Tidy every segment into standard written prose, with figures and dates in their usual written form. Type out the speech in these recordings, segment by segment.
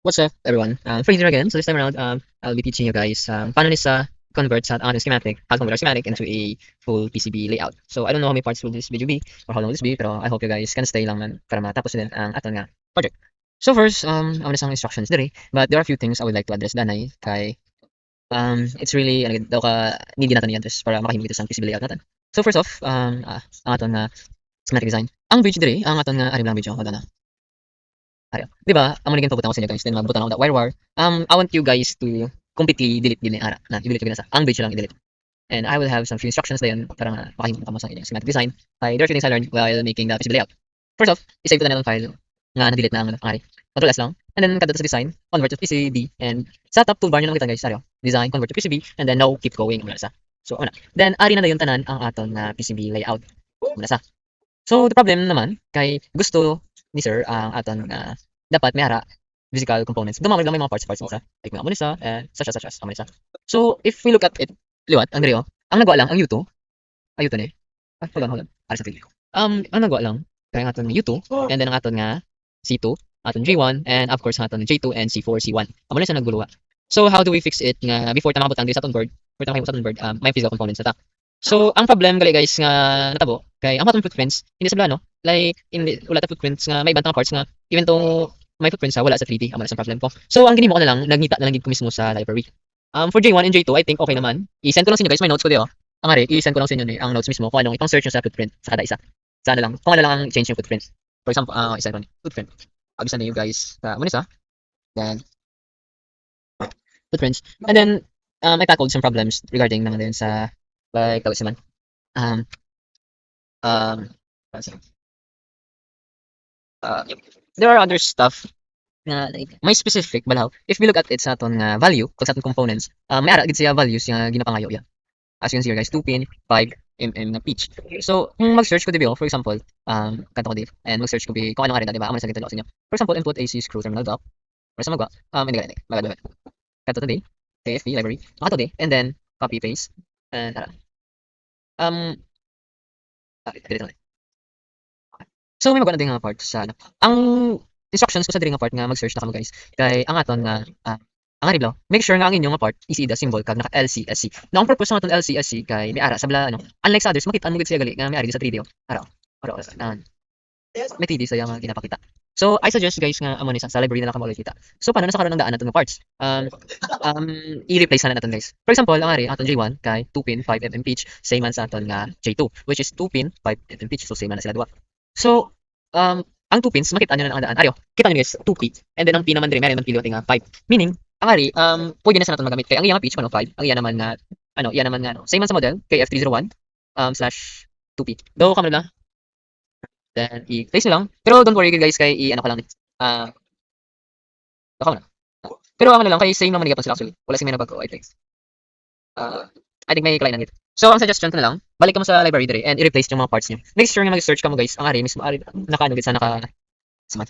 What's up, everyone? Fraser again. So this time around, I'll be teaching you guys paano nisa convert sa ating schematic, how to convert our schematic into a full PCB layout. So I don't know how many parts will this video be or how long will this be, pero I hope you guys can stay lang man para matapos din ang aton nga project. So first, ang isang instructions diri, but there are a few things I would like to address danay kay it's really daw ka needy natin i-address para makahimog ito sa PCB layout natin. So first off, ang aton nga schematic design. Ang bridge diri, ang aton nga arim lang video, hold on na. Ayan. 'Di ba, ang maniging pabutan ko sa inyo guys, then mabutan ako na wire. I want you guys to completely delete din ara na i-delete ko na sa ang page lang i-delete. And I will have some few instructions dayon para makahimo ka mo sa inyong schematic design. There are few things I learned while making the PCB layout. First off, i-save ko na lang file nga na-delete na ang ari. Control S lang. And then kadto sa design, convert to PCB and sa top toolbar niyo lang kita guys, saryo. Design, convert to PCB and then now keep going muna sa. So una. Then ari na dayon tanan ang aton na PCB layout. Muna sa. So the problem naman kay gusto ni sir ang aton dapat may ara physical components. Dumamag lang may mga parts sa like mga amonisa and such as amonisa. So if we look at it liwat ang diri ang nagawa lang ang U2 ay U2 ni. Hold on. Ara sa video. Ang nagawa lang kay ang aton U2 and then ang aton nga C2, aton G1 and of course ang aton J2 and C4, C1. Amo na siya nagguluwa. So how do we fix it nga before ta makabot ang diri sa aton board? Before ta makabot sa aton board, may physical components na ta. So ang problem gali guys nga natabo kay ang aton footprints hindi sa no like wala ta footprints nga may ibang parts nga even though may footprints wala sa 3D ang problem ko. So ang ginimo ko na lang nagngita na lang gid ko mismo sa library. For J1 and J2 I think okay naman. I-send ko lang sa inyo guys may notes ko di Ang ari i-send ko lang sa inyo ni ang notes mismo kung anong ipang search nyo sa footprint sa kada isa. Sa ano lang kung ano lang ang change yung footprint. For example, isa ko ni footprint. Abisa na you guys sa Monisa. Then footprints. And then I tackled some problems regarding naman din sa like tawag man. Um um yep. There are other stuff na like may specific balaw. If we look at it sa aton nga value, kung sa aton components, may ara gid siya values nga ginapangayo ya. As you can see here guys, 2 pin, 5 mm na pitch. So, kung mag-search ko diyo, for example, kanto ko di, and mag-search ko kung anong arena, di ba? Ang masakit sa inyo. For example, input AC screw terminal dock. Para sa magwa, hindi ganito. Magagawa. Kanto today, KFP library. Makato di, and then copy paste. And tara. Um, dito na. So, may magawa na din nga part sa ano. Ang instructions ko sa diri nga part nga mag-search na kamo guys. Kay ang aton nga ang ariblo, make sure nga ang inyong part is the symbol kag naka LCSC. Now, ang purpose ng aton LCSC kay may ara sa bala ano. Unlike sa others, makita mo gid siya gali nga may ari sa 3D Ara. May 3D sa nga ginapakita. So, I suggest guys nga amo ni sa library na lang kamo kita. So, paano na sa karon ang daan naton nga parts? I-replace na naton guys. For example, ang ari aton J1 kay 2 pin 5 mm pitch, same man sa aton nga J2, which is 2 pin 5 mm pitch. So, same man na sila duha. So, ang 2 pins, makita nyo na ang daan. Ariyo, kita nyo guys, 2 pins. And then, ang pin naman din, meron ng pili nga 5. Meaning, ang ari, pwede na sa natin magamit. Kaya ang iyang pitch, 5. Ang iyan naman nga, same man sa model, KF301, slash 2P. Though, kamo na, then, i-place nyo lang. Pero, don't worry guys, kay i-ano ko lang. Baka mo na. Pero, ang ano lang, kay same naman nagapon sila actually. Wala si may nagbago, I think. I think may kailangan dito. So, ang suggestion ko na lang, balik ka mo sa library dire and i-replace yung mga parts niyo. Make sure nga mag-search ka mo guys, ang ari mismo ari naka sa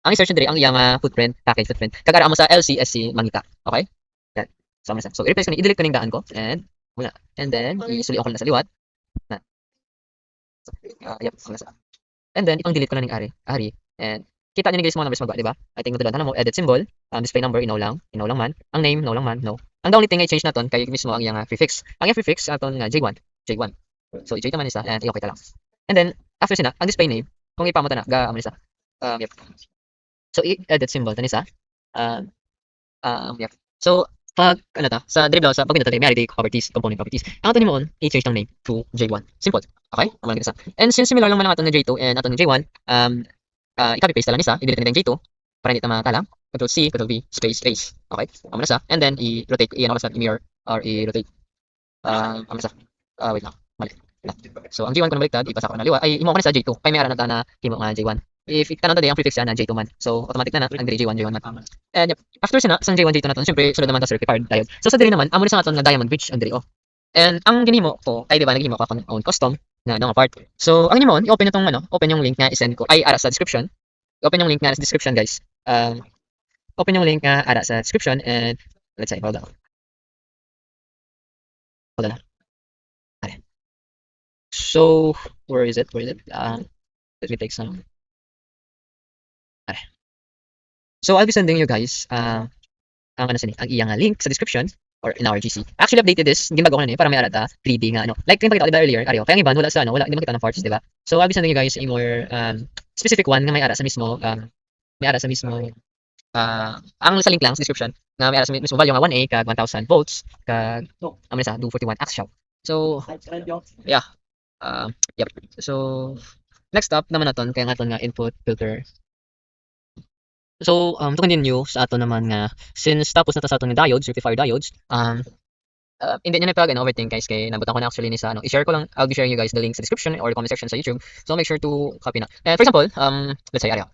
ang i-search dire ang iyang footprint, package footprint. Kagara mo sa LCSC mangita. Okay? Yan. So, i-replace ko ni i-delete ko ning daan ko and wala. And then isuli ko na sa liwat. Na. So, yep, sa. And then itong delete ko na ning ari and kita niyo guys mga numbers magwa, di ba? I think natuluan mo edit symbol, display number inaw lang man. Ang name inaw lang man, no. Ang the only thing I change naton kay mismo ang iyang prefix. Ang iyang prefix aton nga J1. So i-J man isa and i-okay ta lang. And then after sina, ang display name kung ipamo ta na ga amo isa. Yep. So i-edit symbol ta nisa. Yep. So pag ano ta sa dribble sa pag may ID properties, component properties. Ang aton mo i-change ang name to J1. Simple. Okay? Amo lang isa. And since similar lang man ang aton nga J2 and aton nga J1, i-copy paste lang isa, i-delete na yung J2 para hindi ta matala. Control C, Control V, space. Okay? Amo na sa. And then i-rotate, i-ano ka sa mirror or i-rotate. Amo na sa. Wait lang. Mali. So ang J1 ko na baliktad, ipasa ko na liwa. Ay imo ko na sa J2. Kay may ara na ta na himo nga J1. If itanan ta di ang prefix yan na J2 man. So automatic na ang diri J1 man. And yep. After sina, sang J1 J2 naton, syempre sulod naman ta sa rectifier diode. So sa diri naman, amo ni sa aton nga diamond bridge ang diri And ang ginimo ko, ay di ba naghimo ko akong own custom na nga part. So ang ginimo, i-open itong open yung link nga i-send ko. Ay ara sa description. I-open yung link nga sa description guys. Open yung link nga ara sa description and let's say hold on. Okay. So where is it? Let me take some. Okay. So I'll be sending you guys ang ano sini, ang iyang link sa description or in our GC. Actually updated this, ginbago ko na ni para may arata 3D nga ano. Like yung pakita ko diba earlier, ariyo. Kaya ang iban wala sa ano, wala hindi makita ng parts, di ba? So I'll be sending you guys a more specific one nga may ara sa mismo may ara sa mismo ang sa link lang sa description nga may ara sa mismo value nga 1A kag 1000 volts kag amo sa 241 amps siya. So yeah, yep. So next up naman naton kay ang aton nga input filter. So to continue sa aton naman nga since tapos na ta sa aton nga diodes, rectifier diodes, hindi niya na-plug and overthink guys kay nabutan ko na actually ni sa ano. I-share ko lang, I'll be sharing you guys the link sa description or the comment section sa YouTube. So make sure to copy na. For example, let's say ariya.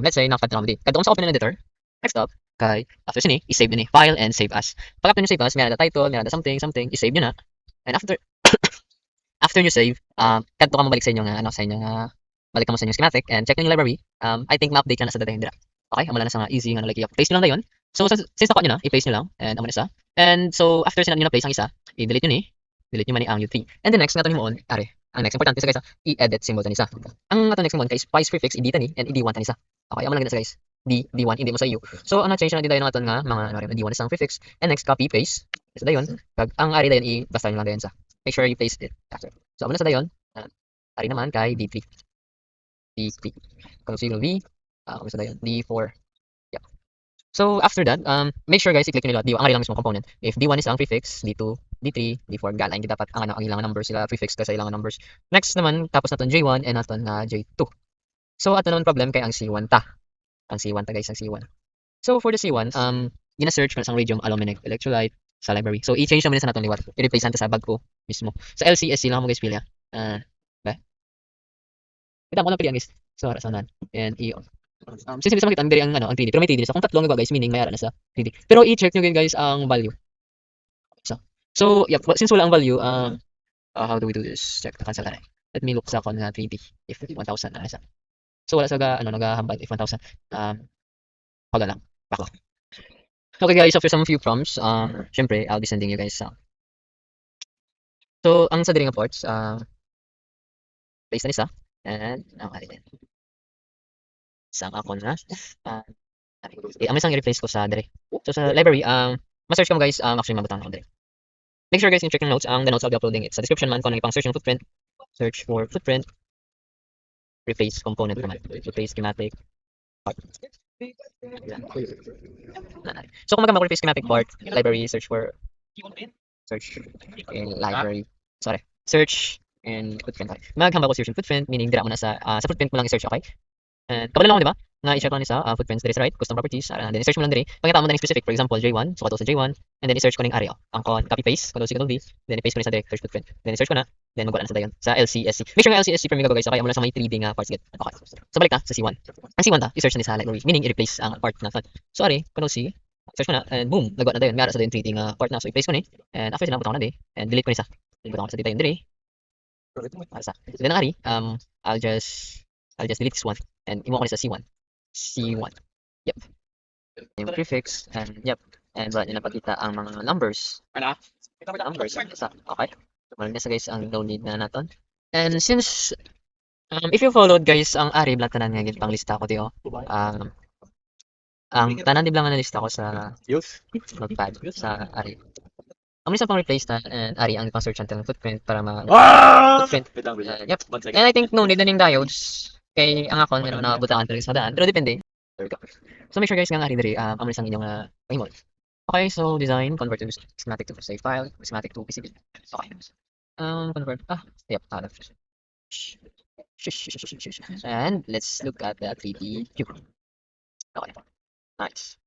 Let's say nakapad na mo kadto sa open editor. Next up, kay after sini, i-save niyo ni file and save as. Pag after niyo save as, may ada title, may ada something, i-save niyo na. And after after niyo save, kadto ka mo balik sa inyo nga ano sa inyo nga balik ka mo sa inyo schematic and check niyo yung library. I think ma-update na sa data dira. Okay, amo na sa nga easy nga like i-paste niyo lang dayon. So since nakuha niyo na, i-paste niyo lang and amo na sa. And so after sinat niyo na place ang isa, i-delete niyo ni, delete niyo man ni ang U3. And the next nga to mo on, are, ang next importante sa guys, i-edit symbol ta ni sa. Ang ato next mo guys, spice prefix i-D ta ni and i-D1 ta ni sa. Okay, amo lang gid sa guys. D1 hindi mo sa U. So ang na-change na din dayon aton nga mga ano rin D1 isang prefix and next copy paste. Sa dayon, kag ang ari dayon i-basta niyo lang dayon sa. Make sure you paste it after. So amo na sa dayon, ari naman kay D3. D3. Control V, amo sa dayon D4. Yeah. So after that, make sure guys i-click niyo lahat ang ilang mismong component. If D1 is ang prefix, D2, D3, D4 galain dapat ang ano ang ilang numbers sila prefix ka sa ilang numbers. Next naman tapos naton J1 and naton J2. So ato naman problem kay ang C1 ta. Ang C1 ta guys, ang C1. So for the C1, gina-search ko na sang radium aluminum electrolyte sa library. So i-change naman sa naton liwat. I-replace ta sa bag ko mismo. Sa LCSC lang mo guys pila. Ba? Kita mo lang pili guys. So ara sanan. And since hindi sa makita ang diri ang ano ang 3D pero may 3D sa kung tatlo nga guys meaning may ara na sa 3D pero i-check nyo guys ang value so yeah since wala ang value how do we do this check na cancel na let me look sa akong 3D if 1000 na sa so wala sa ano nagahambal if 1000 hold on lang bako okay guys after some few prompts syempre I'll be sending you guys so ang sa diri nga ports place na isa and ang ari din sang ako na ang isang i-replace ko sa dire. So sa library, ma-search ko mo guys, actually mabutang ako dire. Make sure guys you check yung notes. The notes I'll be uploading it sa description man kung ano pang search yung footprint. Search for footprint. Replace component naman. Replace schematic part. So kung mag-replace schematic part, library, search in library. Sorry. Search in footprint. Maghamba ko search in footprint, meaning dira mo na sa footprint mo lang i-search, okay? And kabalo lang ako, di ba? Nga i-check lang ni sa footprints diri sa right, custom properties, then i-search mo lang diri. Pangita mo na specific, for example, J1, so kato sa J1, and then i-search ko ning area. Ang copy paste, control C, control V, then i-paste ko ni sa direct search footprint. Then i-search ko na, then magwala na sa dayon sa LCSC. Make sure nga LCSC for me guys, okay? Amo lang sa may 3D nga parts get. Okay. So balik na sa C1. Ang C1 ta, i-search na ni sa library, meaning i-replace ang part na. Sorry, control C, search ko na, and boom, nagwa na dayon. May ara sa dayon 3D nga part na. So i-paste ko ni, and after sina butang na di, and delete ko ni sa. Delete butang ko sa detail diri. Sa. Then ang ari, I'll just delete this one and imo ko ni sa C1. C1. Yep. Yung prefix and yep. And wala nila pakita ang mga numbers. Numbers. Okay. Wala na sa guys ang no need na naton. And since if you followed guys ang ari blat tanan nga gid pang lista ko diyo. Ang tanan di lang na lista ko sa notepad sa ari. Ang isa pang replace na and ari ang pang search natin footprint para footprint. Yep. And I think no need na ning diodes. Kay ang akon meron na butangan talaga sa daan pero depende. There we go. So make sure guys nga ari diri amo isang inyong pahimol. Okay, so design convert to schematic to save file, schematic to PCB. Okay. Convert yep, and let's look at the 3D view. Okay. Nice.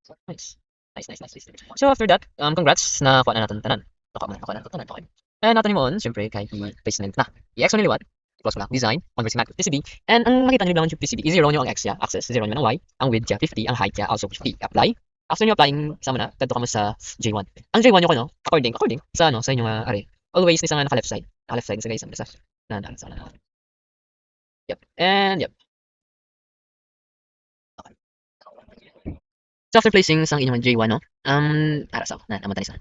So after that, congrats na kuha na natin tanan. Okay. And natin mo on, syempre kay i-placement na. I-X mo niliwat. Close mo lang, design, convert schematic to PCB, and ang makita nyo lang yung PCB, i-zero nyo ang X niya, axis, zero nyo ang Y, ang width niya, 50, ang height niya, also 50, apply. After nyo applying, sama na, tadto ka mo sa J1. Ang J1 nyo ko, no, according, sa ano, sa inyong array, always ni sa nga naka-left side sa guys, sa yep, and yep. Okay. So after placing sang inyong J1, no, arasaw, namatay sa.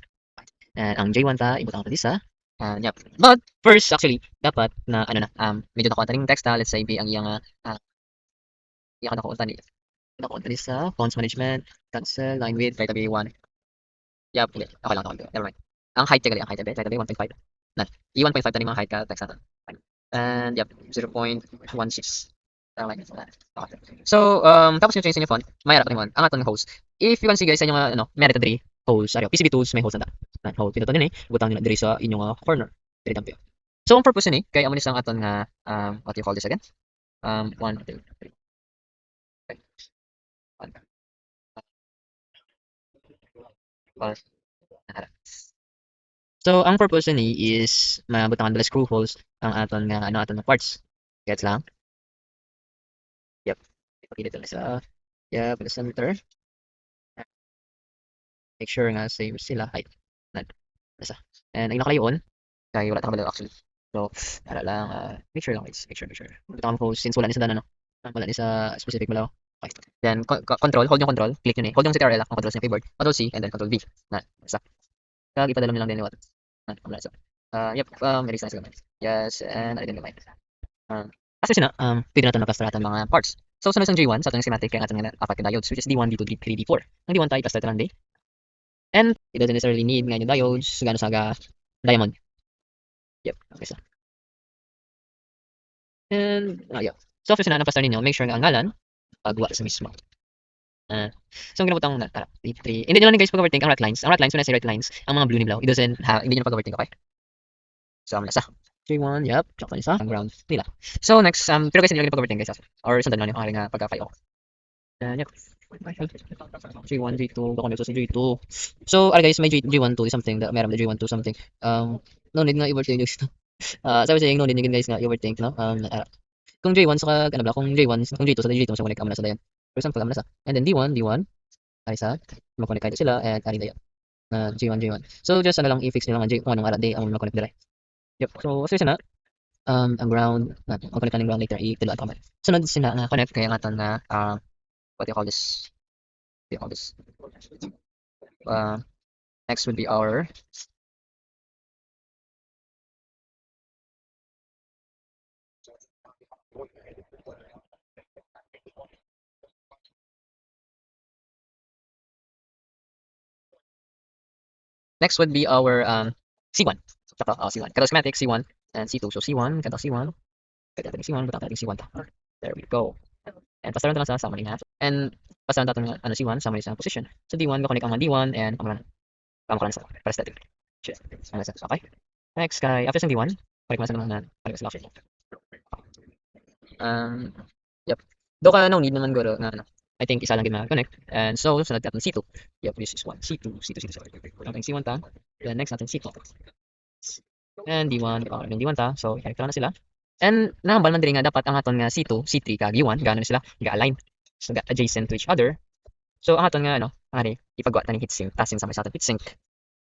And ang J1 ta, ibutang ko disa. Yep. But first actually dapat na ano na medyo nakuha taning text let's say ang iyang iyang nakuha ni nakuha ni sa funds management, cancel, line width, right away 1. Yup, hindi. Okay lang, okay. Never mind. Ang height check, ang height check, right away 1.5. Nan. E1.5 tani mga height ka, text natin. And yup, 0.16. Tama like that. Okay. So, tapos yung change niyo font, may harap naman ang atong host. If you can see guys sa inyong ano, meron diri host, ari PCB tools may host na. Nan host pinaton ni butang nila diri sa inyong corner. Diri tampio. So, ang purpose ni kay amo ni sang aton nga what you call this again? 1 2 3. Okay. 1 So, ang purpose ni is mabutangan bala screw holes ang aton nga ano aton nga parts. Gets lang? Yep. Ipakita lang sa pala center. Make sure nga same sila height. Nan. Basta. And ang nakalayon kay wala ta kabalo actually. So, para lang make sure lang guys. Make sure. Butang ko since wala ni sa dana no. Wala ni sa specific balaw. Okay. Then control, hold yung control, click yun eh. Hold yung CTRL ang control sa keyboard. Control C and then control V. Nan. Basta. Kag ipadala lang din ni what. Nan. Wala sa. Yep, very nice gamay. Yes, and I didn't gamay. Kasi na pwede natin makastratan mga parts. So sunod sa J1 sa atong schematic kay aton nga apat ka diodes which is D1, D2, D3, D4. Ang D1 tayo i-start lang day. And it doesn't necessarily need nga yung diodes gano sa diamond. Yep, okay so. And yeah. So after na pastar ninyo, make sure nga ang ngalan pagwa sa mismo. So ang ginabutang na tara, D3. Hindi nyo lang guys pag-overthink ang red lines. Ang red lines when I say red lines, ang mga blue ni blaw, it doesn't have, hindi nyo pag-overthink, okay? So ang nasa J1, yep, tsaka isa ang ground nila. So next, pero guys hindi nyo pag-overthink guys, or sundan nyo yung aking pagka-5 yep. J1, J2, baka sa J2. So guys, may J1 2 something, meron na J1 2 something. No need nga i-overthink guys. Sabi saying no need guys nga i-overthink, no? Kung J1 sa ano ba, kung J1, kung J2 sa J2 sa connect amo na sa dayan. For example, amo na sa. And then D1 ay sa mag-connect kayo sila and ari dayan. Na J1. So just ano lang i-fix niyo lang ang J1 ang ara day ang mag-connect dire. Yep. So kasi na ang ground na mag-connect ang ground later i-tuloy ato man. Sunod sina nga connect kaya nga na what do you call this? Next would be our C1. Tsaka C1. Kada schematic C1 and C2. So C1, kada C1. Kada C1, buta ating C1 ta. There we go. And pasaran ta lang sa summary na. And pasaran ta nga ano C1 summary sa position. So D1 ko connect ang D1 and kamo lang sa para static. Okay. Next kay after sa D1, connect mo sa naman connect sa lock. Yep. Do ka no need naman guro na ano. I think isa lang gid ma-connect. And so sunod natin C2. Yep, this is one. C2. Ating C1 ta. Then next natin C2. And D1, yung D1 ta. So connect na sila. And nahambal man diri nga dapat ang aton nga C2, C3 kag U1 gaano sila ga-align. So adjacent to each other. So ang aton nga ano, ari ipagwa ta ni heatsink, tasin sa may sa aton heatsink.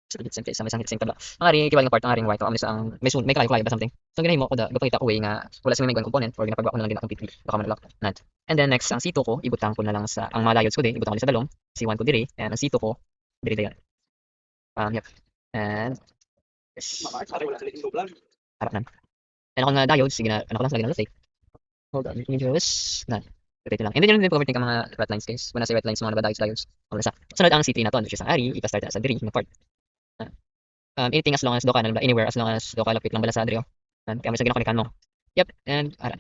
So heatsink sa may sang heatsink tabla. Ang ari kibaling part ang aring white o sa ang may kalayo ba something. So ginahimo ko da gapakita ko way nga wala sa may component or ginapagwa ko na lang din completely baka man lock. Not. And then next ang C2 ko ibutang ko na lang sa ang mga diodes ko din ibutang ko sa dalom. C1 ko diri and ang C2 ko diri dayon. Yep. And yes. Harap nan. And ako nga diodes sige na ano ko lang sa lagyan ng mistake. Hold on, let me just na. Repeat lang. And then yun din pag-overthink ang mga red lines guys. When I say red lines, mga diodes. Wala sa. Sunod ang C3 na to, which is ang ari, ipa-start na sa diri na part. Anything as long as do ka anywhere as long as do ka lapit lang bala sa diri. Kaya may sa ginakonikan mo. Yep, and ara.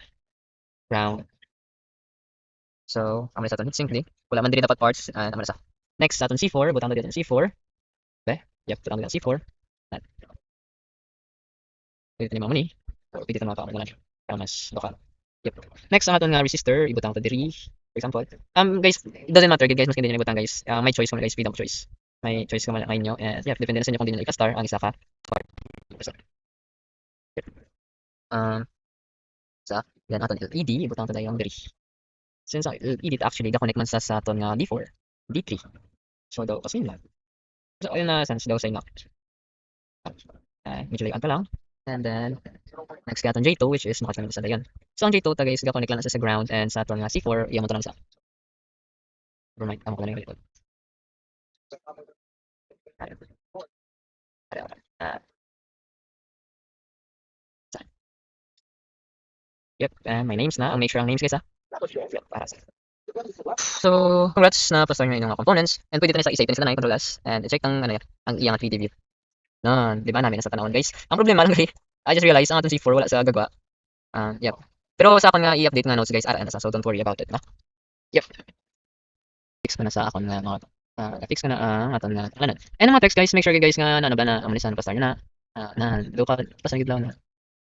Round. So, kami sa aton heatsink ni. Wala man diri dapat parts, naman sa. Next, sa aton C4, butang dito C4. Okay? Yep, butang dito C4. Dito ni mo ni. Pwede ta mga kamulan. Kaya mas do ka. Yep. Next ang aton nga resistor, ibutang ta diri. For example, guys, it doesn't matter guys, mas hindi niyo ibutang guys. My choice mo guys, freedom of choice. May choice ka man inyo. And yeah, depende na sa inyo kung di niyo i-star ang isa ka part. Sa yan aton LED, ibutang ta dayon diri. Since ang LED actually ga-connect man sa aton nga D4, D3. So daw kasi lang. So ayun na sense daw sa inyo. Medyo layout pa lang. And then next ka aton J2 which is nakasunod sa dayon. So ang J2 ta guys ga-connect lang sa ground and sa aton nga C4 iya mo to lang sa. Never mind, amo ko lang yung likod. Yep, my names na. I'll make sure ang names guys ha. Yep, para sa. So, congrats na pa-store nyo yung mga components and pwede ito na sa i-save sa control S and i-check ang ano yan, ang iyang 3D view. Nun, di ba namin nasa tanawon guys? Ang problema lang guys, I just realized ang atong C4 wala sa gagwa. Yep. Pero sa akon nga i-update nga notes guys, ara na sa, so don't worry about it, no? Yep. Fix ko na sa akon nga mga fix ko na ang aton nga ano. And mga text guys, make sure guys nga na ano ba na amanisan pa-star na do ka pasang gidlaw na.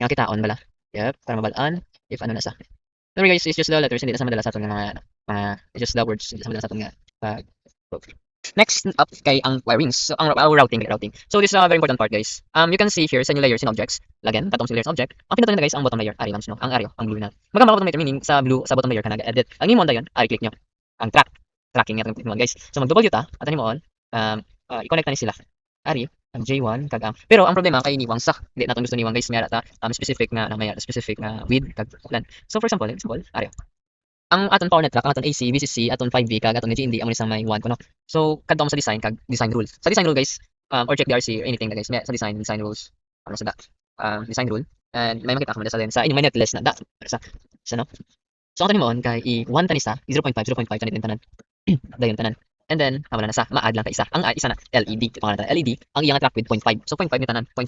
Nga kitaon bala. Yep, para mabalaan if ano na sa. Sorry guys, it's just the letters, hindi na sa madala sa aton nga mga it's just the words, hindi na sa madala sa aton nga pag next up kay ang wirings. So ang routing. So this is a very important part guys. You can see here sa new layers and objects. Lagyan katong sa layers object. Ang pinatuloy na guys ang bottom layer, ari no, ang area, ang blue na. Magamba bottom layer meaning sa blue sa bottom layer ka nag-edit. Ang imo dayon, ari click nyo. Ang tracking nga mo guys. So mag double ta at mo on i-connect na ni sila. Ari ang J1 kag ang pero ang problema kay niwang sak di naton gusto niwang guys may ta specific na may specific na width kag lan. So for example, ari ang aton power network, ang aton AC, VCC, aton 5V kag aton GND amo ni may 1 kuno. So kadto mo sa design kag design rule. Sa design rule guys, or check DRC or anything na guys, sa design rules. Ano sa design rule and may makita ka mo sa din sa inyo may netless na sa no. So ang tanim mo on kay i 1 tanisa 0.5 tanin tanan. Dayon tanan. And then wala na sa ma-add lang ka isa. Ang isa na LED, pangalan ta LED, ang iyang track with 0.5. So 0.5 ni tanan, 0.5.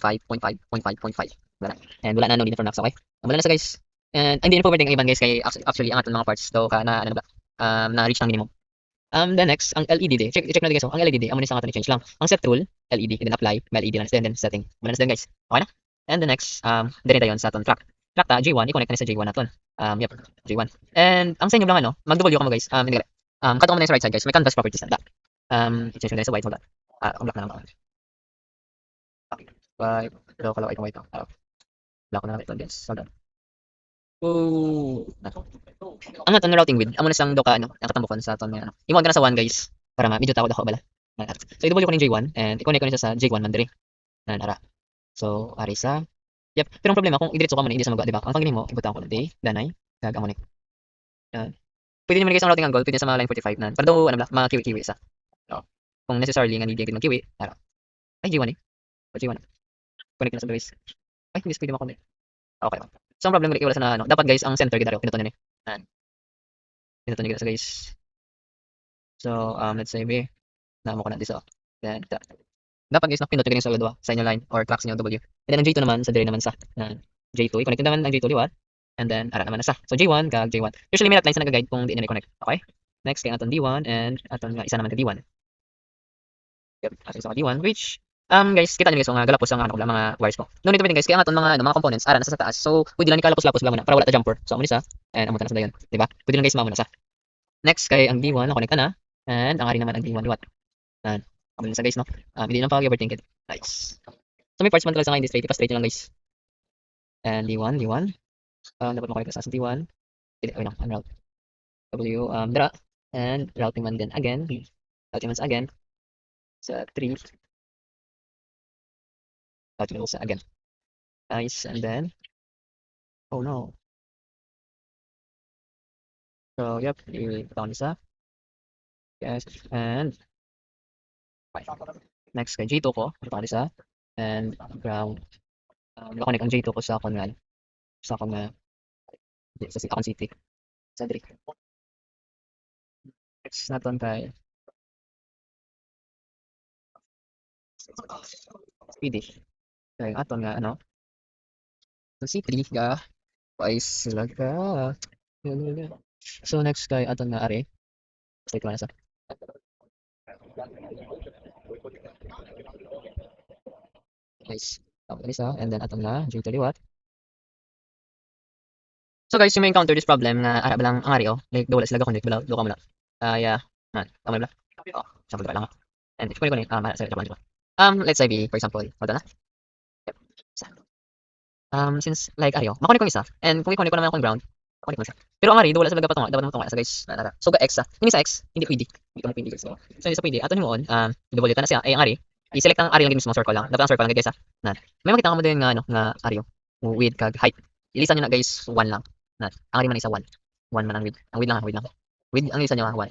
Wala. And wala na no need for max, okay? Wala na sa guys. And hindi na overthink ang iban guys kay actually ang aton mga parts daw ka na ano ba na reach ng minimum. The next ang LED day. Check na guys. Ang LED amo ni sa aton change lang. Ang set rule LED and then apply LED lang then setting. Wala na guys. Okay na? And the next dire dayon sa aton track. Track ta J1 i-connect na sa J1 naton. Yep, J1. And ang sa inyo lang ano, mag-W ka mo guys. Hindi katong mo na sa right side guys. May canvas properties na. I-change mo guys sa white mo. Ang black na lang. Okay. White. Pero kala white lang. Black na lang ito guys. Hold on. Oh. Ang aton routing width, amo na sang do ka ano, nakatambokon sa aton nga ano. Imo na sa 1 guys para medyo takod ako bala. So i-double ko ning J1 and i-connect ko na sa J1 man diri. Ara. So ari sa yep, pero ang problema kung idiretso ka man hindi sa magwa, di ba? Ang pangini mo, ibutan ko day, danay, kag amo ni. Yan. Pwede naman guys ang routing angle, pwede sa mga line 45 nan. Para daw ano ba, makiwi-kiwi sa. Oo. Kung necessarily nga hindi gid magkiwi, ara. Ay J1 eh. O J1. Connect na sa guys. Ay, hindi pwede makonect. Okay. So ang problem wala sa na ano, dapat guys ang center gid daw pinuton ni. Yan. Pinuton gid sa guys. So let's say be na mo ko na dito. Then dapat guys nakapindot gid sa dua sa inyo line or clocks niyo W. And then ang J2 naman sa dire naman sa J2 i-connect naman ang J2 liwat. And then ara naman na sa. So J1 kag J1. Usually may lines na nag-guide kung di na i-connect. Okay? Next kay aton D1 and aton nga isa naman kay D1. Yep, aton sa D1 which guys, kita niyo guys nga galapos ang ano mga wires ko. No need to guys, kaya nga aton mga ano, mga components ara nasa sa taas. So pwede lang ni kalapos-lapos lang muna para wala ta jumper. So amo ni sa and amo ta na sa dayon, di ba? Pwede lang guys mamo na sa. Next kay ang D1 na connect na and ang ari naman ang D1 liwat. Yan. Amo na sa guys no. Hindi lang pag-overthink it. Nice. So may parts man talaga sa ngayon straight, ipa-straight lang guys. And D1. Dapat mo connect sa D1. Okay lang, route. W dra and routing man din again. Routing man sa again. Sa 3. Routing man sa again. Nice, and then oh no. So yep, i-down isa. Yes, and next kay J2 ko, i-down isa. And ground. Connect ang J2 ko sa akong nga sa akong sa akong city. Sa diri. Next naton kay PD. Kay aton nga ano. Sa C3 ga wise sila ka. So next kay aton nga are. Straight man sa. Nice. Okay, isa and then aton nga J2 liwat. So guys, you may encounter this problem na ara lang ang area, like wala sila connect bala, do ka muna. Yeah, man, tama bala. Oh, sample ba lang. And if ko ni sa joke. Let's say for example, hold on. Yep. Since like area, makonek ko isa and kung i-connect ko naman akong ground, connect ko isa. Pero ang area do wala sila patunga, dapat mo tunga sa guys. So ga X Ini sa X, hindi pwede. Hindi ko pwede guys. So hindi sa pwede. Ato nimo on, double ta na siya ay ang area. I-select ang area lang mismo circle lang. Dapat ang circle lang guys ha. May makita ka mo din nga ano nga area. Width kag height. Ilisan niyo na guys 1 lang. Ang area man isa 1. 1 man ang width. Ang width lang. Width ang isa niya 1.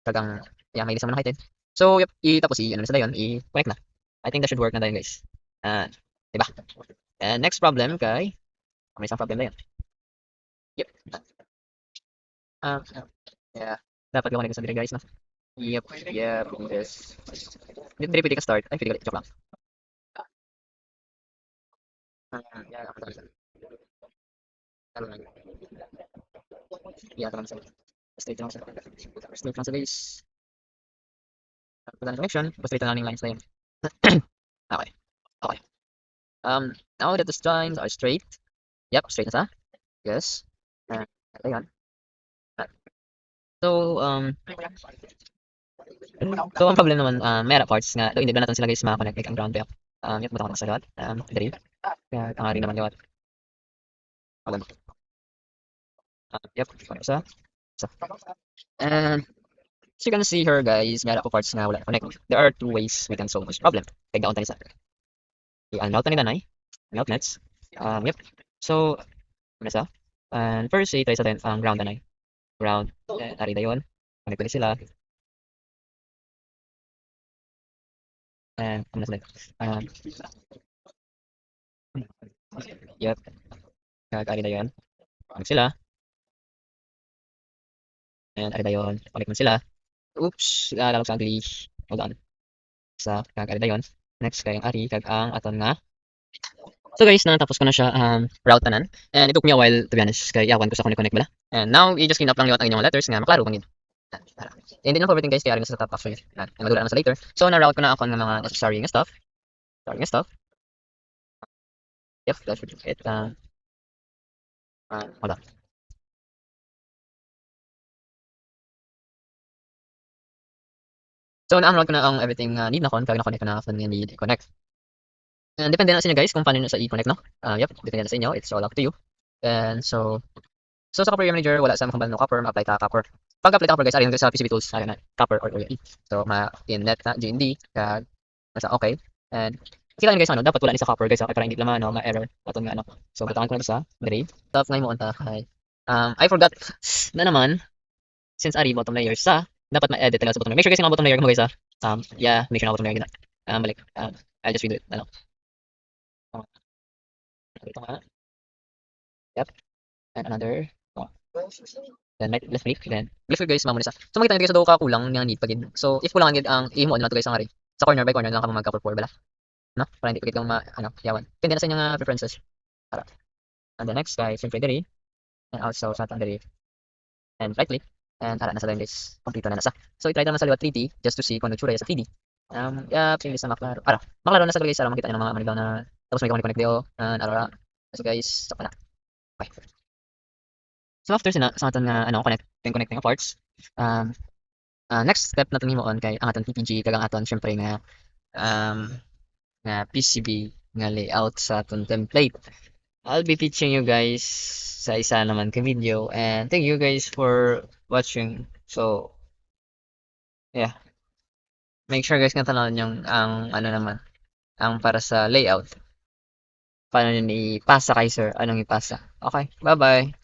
Kag ang may isa man ang height. So yep, tapos ano na sa dayon, i-connect na. I think that should work na dayon guys. Diba? And next problem kay may isang problem dayon. Yep. Yeah. Dapat ko connect sa dire guys, no? Yep, yep, yes. Hindi pwede ka start. Ay, pwede ka. Joke lang. Yeah, ako talaga. Ano lang. Yeah, ako lang sa. Straight lang sa. Straight lang sa base. Wala na connection. Straight lang yung lines na yun. Okay. Okay. Now that the lines are straight. Yep, straight na sa. Yes. Uh, Ayan. So, ang problem naman, may parts nga, though hindi ba natin sila guys makakonect like ang ground pair. Yep, matakonect sa lahat. Dali. Kaya, ang ari naman gawat. Alam. Yep, connect sa. So, and, as you can see here guys, may parts nga wala connect. There are two ways we can solve this problem. Take down tayo sa. I-unroute na nila na Meltnets. Yep. So, ano sa? And first, try sa atin ang ground na ground. Ari na yun. Connect ulit sila. And, ano na sila? Yep. Ari na yun. Connect sila. And ari na yun. Connect mo sila. Oops. Lalabag sa ugly. Hold on. Sa ari na yun. Next, kayang ari. Kag ang aton nga. So guys, natapos ko na siya route tanan. And it took me a while to be honest. Kaya yawan ko sa connect bala. And now, i-just clean up lang liwat ang inyong letters nga maklaro kang yun. And then forwarding guys, kaya rin sa top actually. And madula naman sa later. So na-route ko na ako ng mga necessary nga stuff. Yep, that should be it. Hold on. So na-unroute ko na ang everything need na kon, kaya na-connect ko na ako ng need connect. And depende na sa inyo guys kung paano nyo sa i-connect, no? Yep, depende na sa inyo. It's all up to you. And so sa Copper Area Manager, wala sa mga no copper, ma-apply ta copper. Pag apply ta copper guys, arin sa PCB tools, arin na copper or area. So ma-inlet na GND, kaya nasa okay. And kita guys ano, dapat wala ni sa copper guys, okay, para hindi naman no, ma-error aton nga ano. So butangan ko na sa grade. Stop ngay mo unta kay. I forgot na naman since ari bottom layer sa dapat ma-edit talaga sa bottom layer. Make sure guys yung bottom layer mo guys ha. Yeah, make sure na bottom layer gina. Balik. I'll just redo it. Ano. Ito nga. Yep. And another. Then left click, then left click guys mamo ni sa. So makita niyo guys sa kulang nga need pagid. So if kulangan gid ang imo na to guys ang ari. Sa corner by corner lang ka mag-cover for bala. No? Para hindi pagid kang ano, yawan. Depende na sa inyong preferences. Para. And the next guys, siyempre diri. And also sa tang diri. And right click. And tara na sa line guys. Complete na sa. So i-try naman sa liwat 3D just to see kung ano tsura sa 3D. Yeah, please na maklaro. Maklaro na sa guys para makita niyo mga manigaw na tapos may connect deo. And ara. So guys, stop na. Okay. So after sa aton nga ano connecting nga parts, next step natin himo on kay ang aton PPG kag ang aton syempre nga PCB nga layout sa aton template. I'll be teaching you guys sa isa naman ka video and thank you guys for watching. So yeah, make sure guys nga tanawon yung ang ano naman ang para sa layout. Paano nyo ipasa kay sir? Anong ipasa? Okay, bye-bye.